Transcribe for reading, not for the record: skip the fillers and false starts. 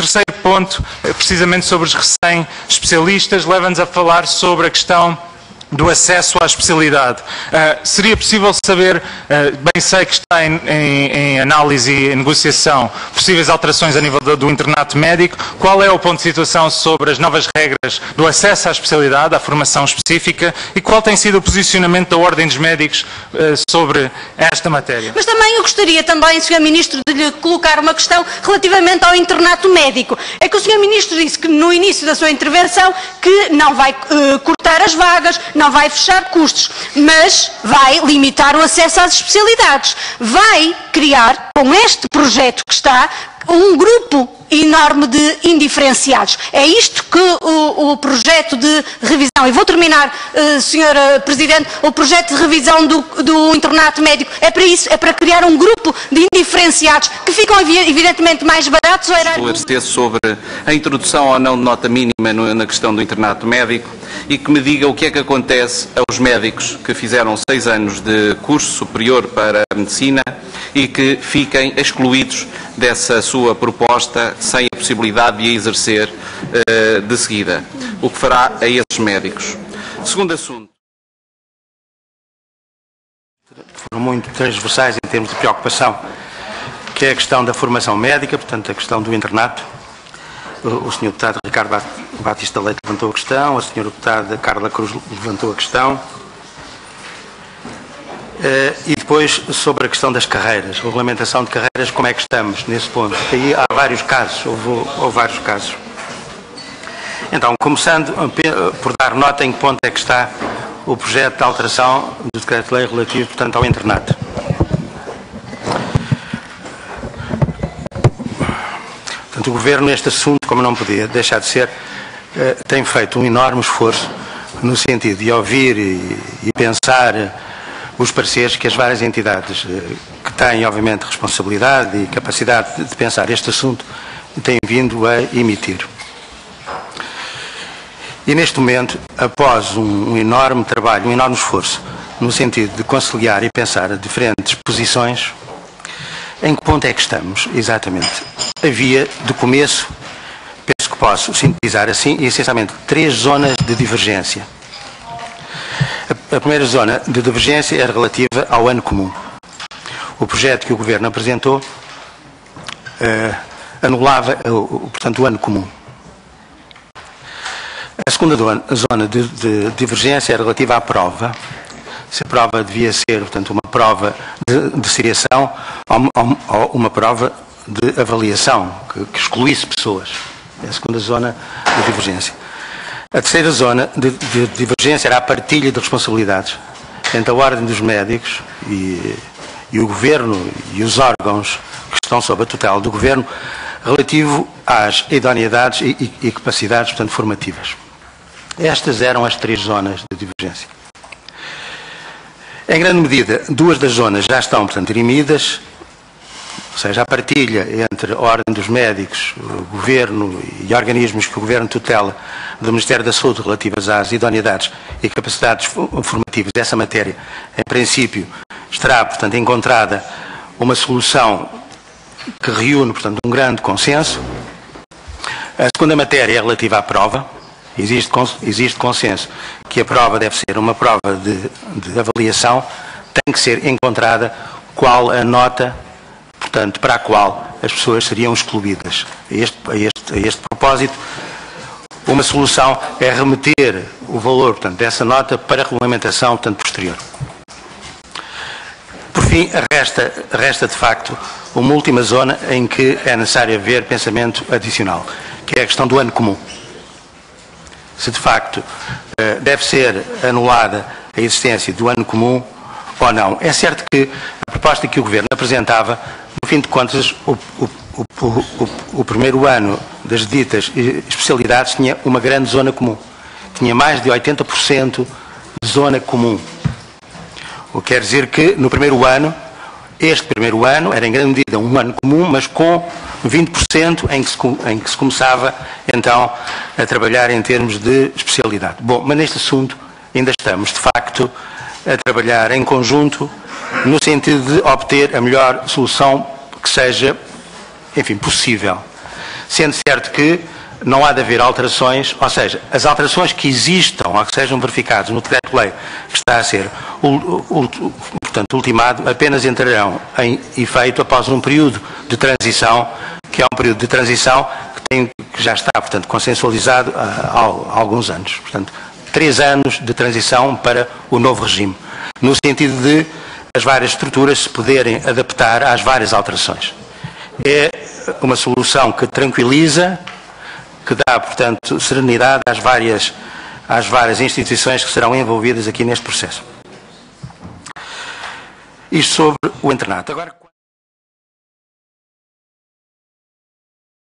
terceiro ponto, precisamente sobre os recém-especialistas, leva-nos a falar sobre a questão do acesso à especialidade. Seria possível saber, bem sei que está em análise e em negociação possíveis alterações a nível do internato médico, qual é o ponto de situação sobre as novas regras do acesso à especialidade, à formação específica, e qual tem sido o posicionamento da Ordem dos Médicos sobre esta matéria? Mas também eu gostaria também, Sr. Ministro, de lhe colocar uma questão relativamente ao internato médico. É que o Sr. Ministro disse que no início da sua intervenção que não vai cortar as vagas, não vai fechar custos, mas vai limitar o acesso às especialidades. Vai criar, com este projeto que está, um grupo enorme de indiferenciados. É isto que o projeto de revisão, e vou terminar, Sra. Presidente, o projeto de revisão do internato médico é para isso, é para criar um grupo de indiferenciados que ficam evidentemente mais baratos. Esclarecer sobre a introdução ou não de nota mínima na questão do internato médico e que me diga o que é que acontece aos médicos que fizeram 6 anos de curso superior para a medicina e que fiquem excluídos dessa sua proposta sem a possibilidade de a exercer de seguida. O que fará a esses médicos? Segundo assunto. Foram muito transversais em termos de preocupação, que é a questão da formação médica, portanto a questão do internato. O Sr. Deputado Ricardo Batista Leite levantou a questão, a Sra. Deputada Carla Cruz levantou a questão. E depois, sobre a questão das carreiras, a regulamentação de carreiras, como é que estamos nesse ponto? Aí há vários casos, houve vários casos. Então, começando por dar nota em que ponto é que está o projeto de alteração do decreto-lei relativo, portanto, ao internato. Portanto, o Governo, neste assunto, como não podia deixar de ser, tem feito um enorme esforço no sentido de ouvir e pensar os pareceres que as várias entidades que têm, obviamente, responsabilidade e capacidade de pensar este assunto têm vindo a emitir. E neste momento, após um enorme trabalho, um enorme esforço, no sentido de conciliar e pensar diferentes posições, em que ponto é que estamos, exatamente? Havia, de começo, penso que posso sintetizar assim, essencialmente 3 zonas de divergência. A primeira zona de divergência era relativa ao ano comum. O projeto que o Governo apresentou anulava, portanto, o ano comum. A segunda zona de divergência era relativa à prova. Se a prova devia ser, portanto, uma prova de seriação ou uma prova de avaliação, que excluísse pessoas. É a segunda zona de divergência. A terceira zona de divergência era a partilha de responsabilidades entre a Ordem dos Médicos e o Governo e os órgãos que estão sob a tutela do Governo relativo às idoneidades e capacidades, portanto, formativas. Estas eram as 3 zonas de divergência. Em grande medida, 2 das zonas já estão, portanto, dirimidas, ou seja, a partilha entre a Ordem dos Médicos, o Governo e organismos que o Governo tutela do Ministério da Saúde relativas às idoneidades e capacidades formativas dessa matéria, em princípio, estará, portanto, encontrada uma solução que reúne, portanto, um grande consenso. A segunda matéria é relativa à prova. Existe consenso que a prova deve ser uma prova de avaliação, tem que ser encontrada qual a nota, portanto, para a qual as pessoas seriam excluídas. A este propósito, uma solução é remeter o valor, portanto, dessa nota para a regulamentação, portanto, posterior. Por fim, resta de facto uma última zona em que é necessário haver pensamento adicional, que é a questão do ano comum. Se de facto deve ser anulada a existência do ano comum ou não. É certo que a proposta que o Governo apresentava, no fim de contas, o primeiro ano das ditas especialidades tinha uma grande zona comum. Tinha mais de 80% de zona comum. O que quer dizer que no primeiro ano, este primeiro ano, era em grande medida um ano comum, mas com 20% em que se começava então a trabalhar em termos de especialidade. Bom, mas neste assunto ainda estamos de facto a trabalhar em conjunto no sentido de obter a melhor solução que seja, enfim, possível. sendo certo que não há de haver alterações, ou seja, as alterações que existam ou que sejam verificadas no decreto-lei que está a ser, portanto, ultimado, apenas entrarão em efeito após um período de transição, que é um período de transição que já está, portanto, consensualizado há alguns anos. Portanto, 3 anos de transição para o novo regime, no sentido de as várias estruturas se poderem adaptar às várias alterações. É uma solução que tranquiliza, que dá, portanto, serenidade às várias instituições que serão envolvidas aqui neste processo. Isto sobre o internato. Agora,